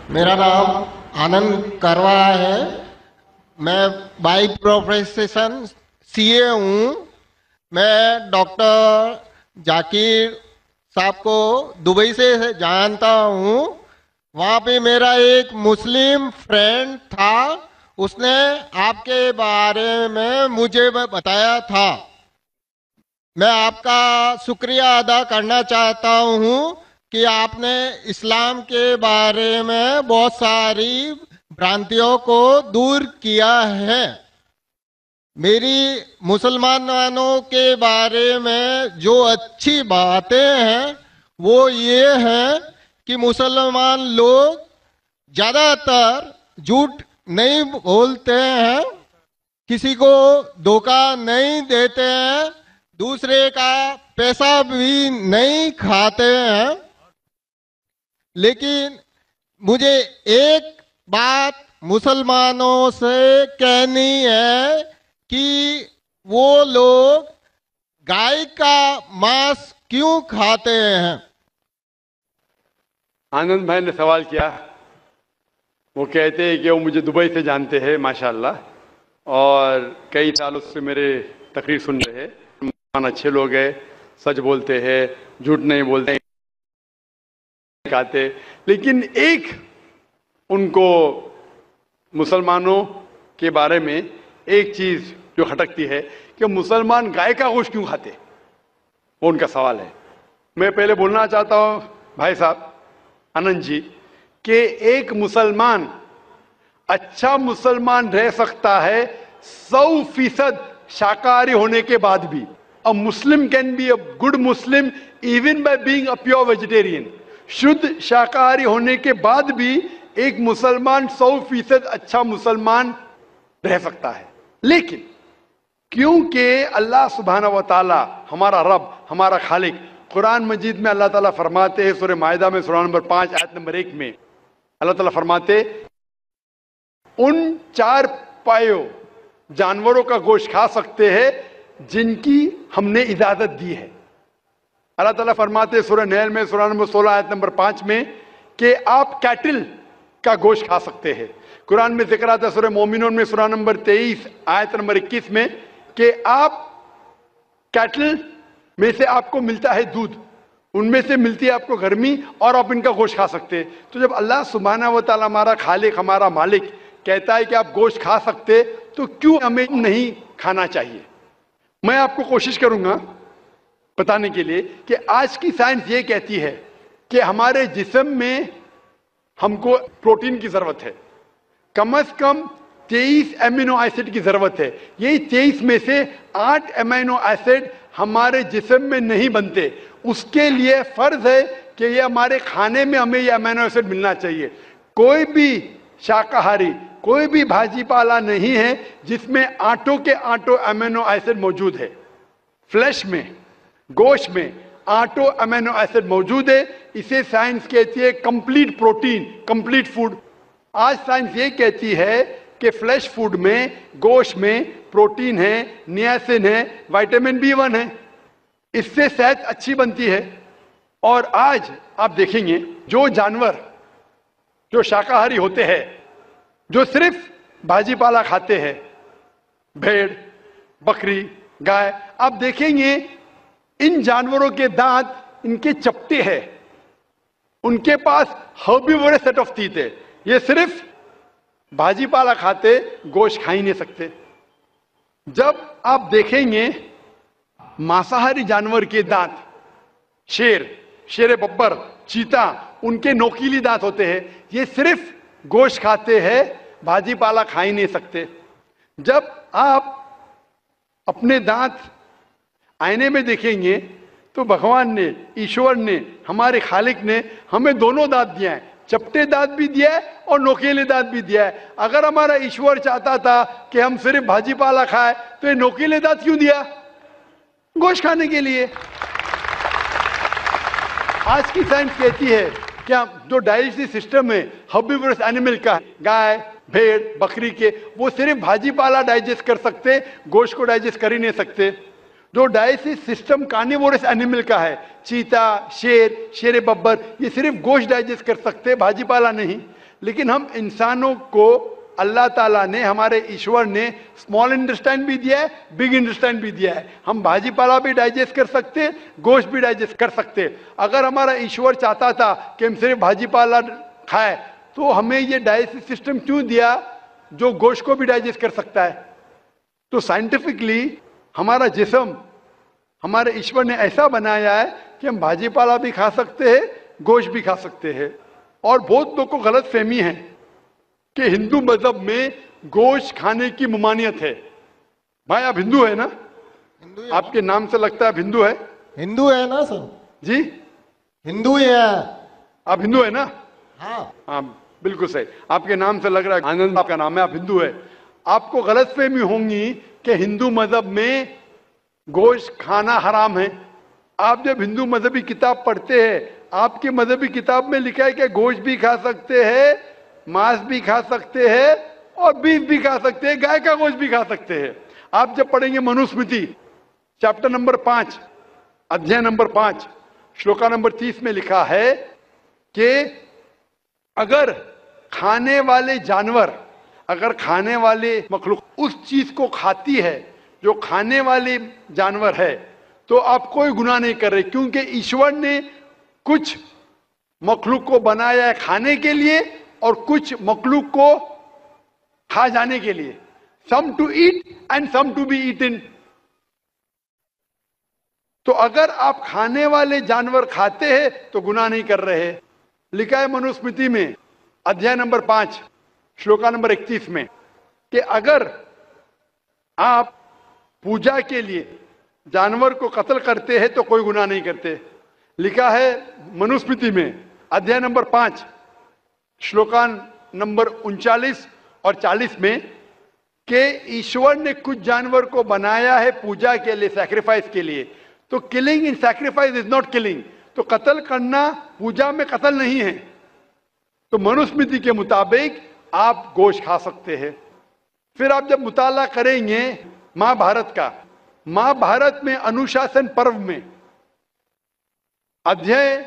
मेरा नाम आनंद करवा है। मैं बाई प्रोफेशन सीए हूँ। मैं डॉक्टर जाकिर साहब को दुबई से जानता हूँ। वहाँ पे मेरा एक मुस्लिम फ्रेंड था, उसने आपके बारे में मुझे बताया था। मैं आपका शुक्रिया अदा करना चाहता हूँ कि आपने इस्लाम के बारे में बहुत सारी भ्रांतियों को दूर किया है। मेरी मुसलमानों के बारे में जो अच्छी बातें हैं वो ये हैं कि मुसलमान लोग ज़्यादातर झूठ नहीं बोलते हैं, किसी को धोखा नहीं देते हैं, दूसरे का पैसा भी नहीं खाते हैं। लेकिन मुझे एक बात मुसलमानों से कहनी है कि वो लोग गाय का मांस क्यों खाते हैं। आनंद भाई ने सवाल किया। वो कहते हैं कि वो मुझे दुबई से जानते हैं माशाल्लाह, और कई सालों से मेरे तकरीर सुन रहे हैं। अच्छे लोग हैं, सच बोलते हैं, झूठ नहीं बोलते खाते। लेकिन एक उनको मुसलमानों के बारे में एक चीज जो खटकती है कि मुसलमान गाय का गोश्त क्यों खाते, वो उनका सवाल है। मैं पहले बोलना चाहता हूं भाई साहब आनंद जी कि एक मुसलमान अच्छा मुसलमान रह सकता है 100% शाकाहारी होने के बाद भी। A Muslim can be a good Muslim even by being a pure vegetarian. शुद्ध शाकाहारी होने के बाद भी एक मुसलमान 100% अच्छा मुसलमान रह सकता है। लेकिन क्योंकि अल्लाह सुब्हानहू व तआला हमारा रब, हमारा खालिक, कुरान मजीद में अल्लाह ताला फरमाते हैं, सूरह माइदा में सूरह नंबर 5 आयत नंबर 1 में अल्लाह ताला फरमाते, उन 4 पायों जानवरों का गोश्त खा सकते हैं जिनकी हमने इजाजत दी है। अल्लाह ताला फरमाते सूरह नहल में सूरह नंबर 16 आयत नंबर 5 में कि आप कैटल का गोश्त खा सकते हैं। कुरान में जिक्र आता है सूरह मोमिनून में सूरह नंबर 23 आयत नंबर 21 में कि आप कैटल में से आपको मिलता है दूध, उनमें से मिलती है आपको गर्मी, और आप इनका गोश्त खा सकते हैं। तो जब अल्लाह सुब्हानहू व तआला हमारा खालिक, हमारा मालिक कहता है कि आप गोश्त खा सकते, तो क्यों हमें नहीं खाना चाहिए। मैं आपको कोशिश करूंगा बताने के लिए कि आज की साइंस ये कहती है कि हमारे जिस्म में हमको प्रोटीन की जरूरत है, कम से कम 23 एमिनो एसिड की जरूरत है। यही 23 में से 8 एमिनो एसिड हमारे जिस्म में नहीं बनते। उसके लिए फर्ज है कि ये हमारे खाने में हमें ये एमिनो एसिड मिलना चाहिए। कोई भी शाकाहारी, कोई भी भाजी पाला नहीं है जिसमें आटों के आटो एमिनो एसिड मौजूद है। फ्लैश में, गोश्त में आटो एमिनो एसिड मौजूद है। इसे साइंस कहती है कंप्लीट प्रोटीन, कंप्लीट फूड। आज साइंस ये कहती है कि फ्लैश फूड में, गोश्त में प्रोटीन है, नियासिन है, विटामिन B1 है, इससे सेहत अच्छी बनती है। और आज आप देखेंगे जो जानवर जो शाकाहारी होते हैं, जो सिर्फ भाजी पाला खाते हैं, भेड़, बकरी, गाय, आप देखेंगे इन जानवरों के दांत इनके चपटे हैं, उनके पास हर्बीवोरस सेट ऑफ टीथ है। ये सिर्फ भाजी पाला खाते, गोश्त खा ही नहीं सकते। जब आप देखेंगे मांसाहारी जानवर के दांत, शेर बब्बर, चीता, उनके नोकीली दांत होते हैं। ये सिर्फ गोश्त खाते हैं, भाजी पाला खा ही नहीं सकते। जब आप अपने दांत आईने में देखेंगे तो भगवान ने, ईश्वर ने, हमारे खालिक ने हमें दोनों दांत दिया है, चपटे दांत भी दिया है और नोकीले दांत भी दिया है। अगर हमारा ईश्वर चाहता था कि हम सिर्फ भाजी पाला खाए तो ये नोकीले दांत क्यों दिया? गोश्त खाने के लिए। आज की साइंस कहती है कि जो डाइजेस्टिव सिस्टम है हर्बीवोरस एनिमल का, गाय, भेड़, बकरी के, वो सिर्फ भाजी पाला डाइजेस्ट कर सकते, गोश्त को डाइजेस्ट कर ही नहीं सकते। जो डाइजेस्टिव सिस्टम कार्निवोरस एनिमल का है, चीता, शेर बब्बर, ये सिर्फ गोश्त डाइजेस्ट कर सकते, भाजी पाला नहीं। لیکن ہم انسانوں کو اللہ تعالیٰ نے, ہمارے ایشور نے اسمال انٹسٹائن بھی دیا ہے, بگ انٹسٹائن بھی دیا ہے. ہم بھاجی پالا بھی ڈائجسٹ کر سکتے, گوشت بھی ڈائجسٹ کر سکتے. اگر ہمارا ایشور چاہتا تھا کہ ہم صرف بھاجی پالا کھائے تو ہمیں یہ ڈائجسٹ سسٹم کیوں دیا جو گوشت کو بھی ڈائجسٹ کر سکتا ہے؟ تو سائنٹیفکلی ہمارا جسم ہمارے ایشور نے ایسا بنایا ہے کہ ہم بھاجی پالا بھی کھا سکتے ہیں, گوشت بھی کھا سکتے ہیں. اور بہت لوگوں کو غلط فہمی ہے کہ ہندو مذہب میں گوشت کھانے کی ممانعت ہے. بھائی آپ ہندو ہے نا؟ ہندو ہی آپ کے نام سے لگتا ہے آپ ہندو ہے. ہندو ہے نا سر؟ جی ہندو ہی ہے. آپ ہندو ہے نا؟ ہاں ہاں بالکل صحیح, آپ کے نام سے لگ رہا ہے آنند آپ کا نام ہے, آپ ہندو ہے. آپ کو غلط فہمی ہوں گی کہ ہندو مذہب میں گوشت کھانا حرام ہے. آپ جب ہندو مذہبی کتاب پڑھتے ہیں, آپ کی مذہبی کتاب میں لکھا ہے کہ گوشت بھی کھا سکتے ہیں, ماंس بھی کھا سکتے ہیں, اور بیف بھی کھا سکتے ہیں, گائے کا گوشت بھی کھا سکتے ہیں. آپ جب پڑھیں گے منوسمرتی چیپٹر نمبر 5 ادھیائے نمبر 5 شلوکا نمبر 30 میں لکھا ہے کہ اگر کھانے والے جانور, اگر کھانے والے مخلوق اس چیز کو کھاتی ہے جو کھانے والے جانور ہے تو آپ کوئی گناہ نہیں کر رہے, کیونکہ ایشور نے کچھ مخلوق کو بنایا ہے کھانے کے لیے اور کچھ مخلوق کو کھا جانے کے لیے. Some to eat and some to be eaten. تو اگر آپ کھانے والے جانور کھاتے ہیں تو گناہ نہیں کر رہے. لکھا ہے منوسمرتی میں ادھیائے نمبر 5 شلوکا نمبر 31 میں کہ اگر آپ پوجا کے لیے جانور کو قتل کرتے ہیں تو کوئی گناہ نہیں کرتے. لکھا ہے منوسمرتی میں ادھیائے نمبر 5 شلوکان نمبر 39 اور 40 میں کہ ایشور نے کچھ جانور کو بنایا ہے پوجا کے لیے, سیکریفائس کے لیے. تو killing in sacrifice is not killing. تو قتل کرنا پوجا میں قتل نہیں ہے. تو منوسمرتی کے مطابق آپ گوشت کھا سکتے ہیں. پھر آپ جب مطالعہ کریں گے مہا بھارت کا, مہا بھارت میں انوشاسن پرو میں ادھیائے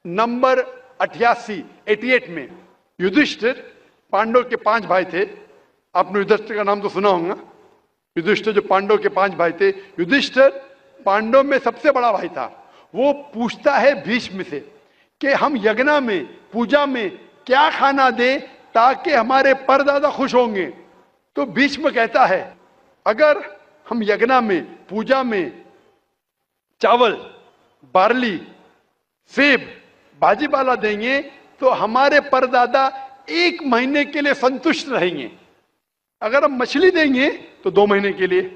نمبر 88 میں یدھشٹر, پانڈو کے 5 بھائی تھے, آپ نے یدھشٹر کا نام تو سنا ہوگا. یدھشٹر جو پانڈو کے 5 بھائی تھے, یدھشٹر پانڈو میں سب سے بڑا بھائی تھا. وہ پوچھتا ہے بھیشم سے کہ ہم یگنا میں پوجا میں کیا کھانا دیں تاکہ ہمارے پردادا خوش ہوں گے. تو بھیشم کہتا ہے اگر ہم یگنا میں پوجا میں چاول, بارلی, سیب, بھاجی پالا دیں گے تو ہمارے پردادا 1 مہینے کے لیے سنتشٹ رہیں گے. اگر ہم مچھلی دیں گے تو 2 مہینے کے لیے,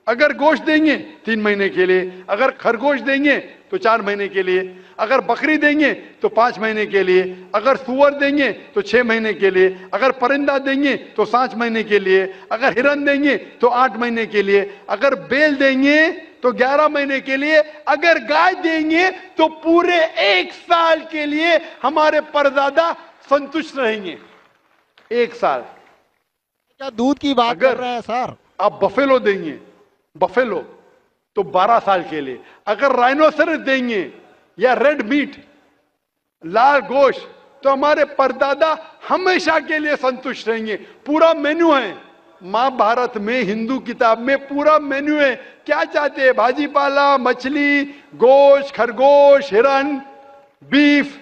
اگر گوشت دیں گے 3 مہینے کے لیے, اگر خرگوش دیں گے تو 4 مہینے کے لیے, اگر بکری دیں گے تو 5 مہینے کے لیے, اگر سور دیں گے تو 6 مہینے کے لیے, اگر پرندہ دیں گے تو 7 مہینے کے لیے, اگر ہرن دیں گے تو 8 مہینے کے لیے, اگر بیل دیں گے تو 11 مہینے کے لیے, اگر گائے دیں گے تو پورے 1 سال کے لیے ہمارے پردادا سنتشٹ رہیں گے. 1 سال. کیا دودھ کی بات کر رہے ہیں سر؟ آپ بفیلو دیں گے, بفیلو تو 12 سال کے لیے, اگر رائنوسرس دیں گے یا ریڈ میٹ, لال گوشت, تو ہمارے پردادا ہمیشہ کے لیے سنتشٹ رہیں گے. پورا مینو ہے مہا بھارت میں, ہندو کتاب میں پورا مینو ہے. کیا چاہتے ہیں؟ بھاجی پالا, مچھلی, گوشت, خرگوش, ہرن, بیف,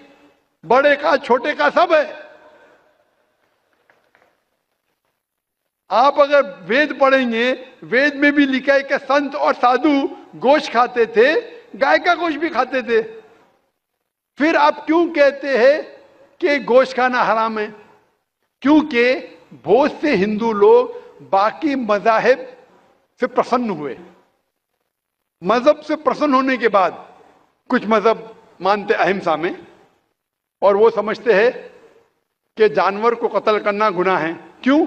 بڑے کا چھوٹے کا سب ہے. آپ اگر وید پڑھیں گے, وید میں بھی لکھا ہے کہ سنت اور سادھو گوشت کھاتے تھے, گائے کا گوشت بھی کھاتے تھے. پھر آپ کیوں کہتے ہیں کہ گوشت کھانا حرام ہے؟ کیونکہ بہت سے ہندو لوگ باقی مذاہب سے پرسن ہوئے. مذہب سے پرسن ہونے کے بعد کچھ مذہب مانتے اہمسا میں, اور وہ سمجھتے ہیں کہ جانور کو قتل کرنا گناہ ہے. کیوں؟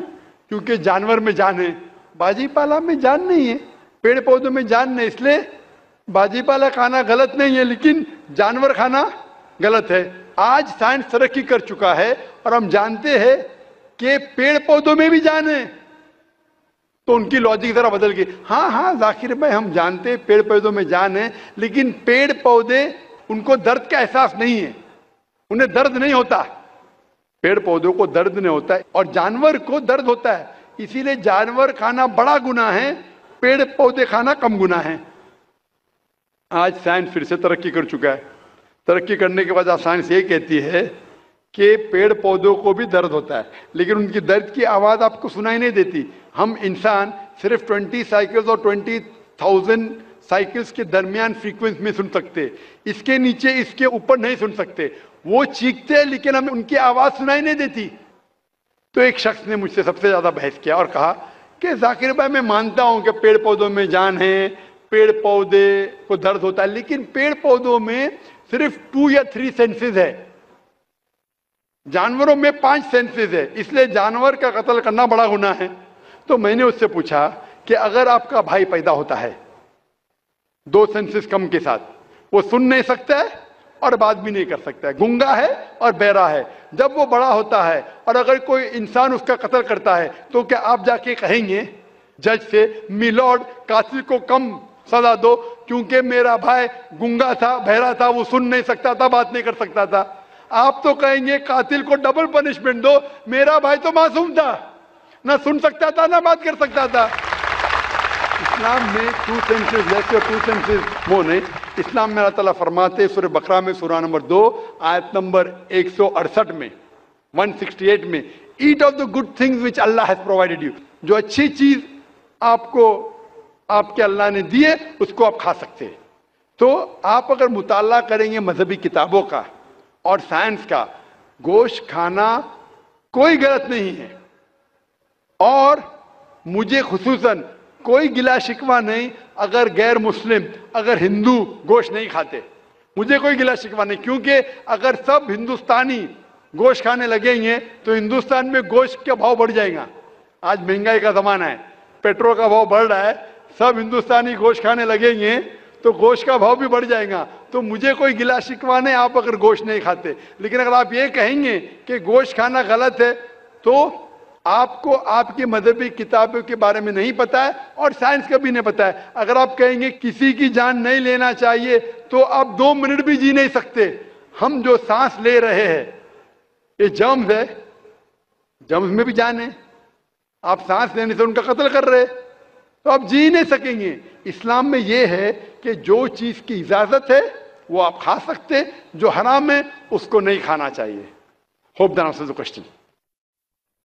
کیونکہ جانور میں جان ہے, باجی پالا میں جان نہیں ہے, پیڑ پودوں میں جان نہیں, اس لیے باجی پالا کھانا غلط نہیں ہے لیکن جانور کھانا غلط ہے. آج سائنس ترقی کر چکا ہے اور ہم جانتے ہیں کہ پیڑ پودوں میں بھی جان ہے. تو ان کی لاجک ذرا بدل گئی. ہاں ذاکر بھائی ہم جانتے ہیں پیڑ پودوں میں جان ہے, لیکن پیڑ پودے ان کو درد کا احساس نہیں ہے, انہیں درد نہیں ہوتا. पेड़ पौधों को दर्द नहीं होता है और जानवर को दर्द होता है, इसीलिए जानवर खाना बड़ा गुनाह है, पेड़ पौधे खाना कम गुनाह है। आज साइंस फिर से तरक्की कर चुका है। तरक्की करने के बाद आज साइंस ये कहती है कि पेड़ पौधों को भी दर्द होता है, लेकिन उनकी दर्द की आवाज आपको सुनाई नहीं देती। हम इंसान सिर्फ 20 साइकिल्स और 20,000 साइकिल्स के दरमियान फ्रीक्वेंसी में सुन सकते, इसके नीचे इसके ऊपर नहीं सुन सकते। वो चीखते हैं लेकिन हमें उनकी आवाज सुनाई नहीं देती। तो एक शख्स ने मुझसे सबसे ज्यादा बहस किया और कहा कि जाकिर भाई मैं मानता हूं कि पेड़ पौधों में जान है, पेड़ पौधे को दर्द होता है, लेकिन पेड़ पौधों में सिर्फ 2 या 3 सेंसेस है, जानवरों में 5 सेंसेस है, इसलिए जानवर का कत्ल करना बड़ा गुनाह है। तो मैंने उससे पूछा कि अगर आपका भाई पैदा होता है 2 सेंसेस कम के साथ, वो सुन नहीं सकता है और बात भी नहीं कर सकता है, गूंगा है और बहरा है, जब वो बड़ा होता है और अगर कोई इंसान उसका कत्ल करता है तो क्या आप जाके कहेंगे जज से, मिलॉर्ड कातिल को कम सजा दो क्योंकि मेरा भाई गूंगा था, बहरा था, वो सुन नहीं सकता था, बात नहीं कर सकता था? आप तो कहेंगे कातिल को डबल पनिशमेंट दो, मेरा भाई तो मासूम था, ना सुन सकता था ना बात कर सकता था। इस्लाम में 2 सेंसेस लेस और 2 सेंसेस मोर नहीं। इस्लाम में अल्लाह ताला फरमाते सूरह बकरा में सूरह नंबर 2 आयत नंबर 168 में 168 में, eat of the good things which Allah has provided you, जो अच्छी चीज आपको आपके अल्लाह ने दी है उसको आप खा सकते हैं। तो आप अगर मुताला करेंगे मजहबी किताबों का और साइंस का, गोश्त खाना कोई गलत नहीं है और मुझे खुसूसन कोई गिला शिकवा नहीं अगर गैर मुस्लिम, अगर हिंदू गोश्त नहीं खाते, मुझे कोई गिला शिकवा नहीं, क्योंकि अगर सब हिंदुस्तानी गोश्त खाने लगेंगे तो हिंदुस्तान में गोश्त का भाव बढ़ जाएगा। आज महंगाई का जमाना है, पेट्रोल का भाव बढ़ रहा है, सब हिंदुस्तानी गोश्त खाने लगेंगे तो गोश्त का भाव भी बढ़ जाएगा। तो मुझे कोई गिला शिकवा नहीं आप अगर गोश्त नहीं खाते, लेकिन अगर आप ये कहेंगे कि गोश्त खाना गलत है तो आपको आपकी मजहबी किताबों के बारे में नहीं पता है और साइंस का भी नहीं पता है। अगर आप कहेंगे किसी की जान नहीं लेना चाहिए तो आप 2 मिनट भी जी नहीं सकते। हम जो सांस ले रहे हैं ये जर्म्स है, जर्म्स में भी जान है, आप सांस लेने से उनका कत्ल कर रहे हैं तो आप जी नहीं सकेंगे। इस्लाम में यह है कि जो चीज की इजाजत है वो आप खा सकते, जो हराम है उसको नहीं खाना चाहिए। Hope that answers the question.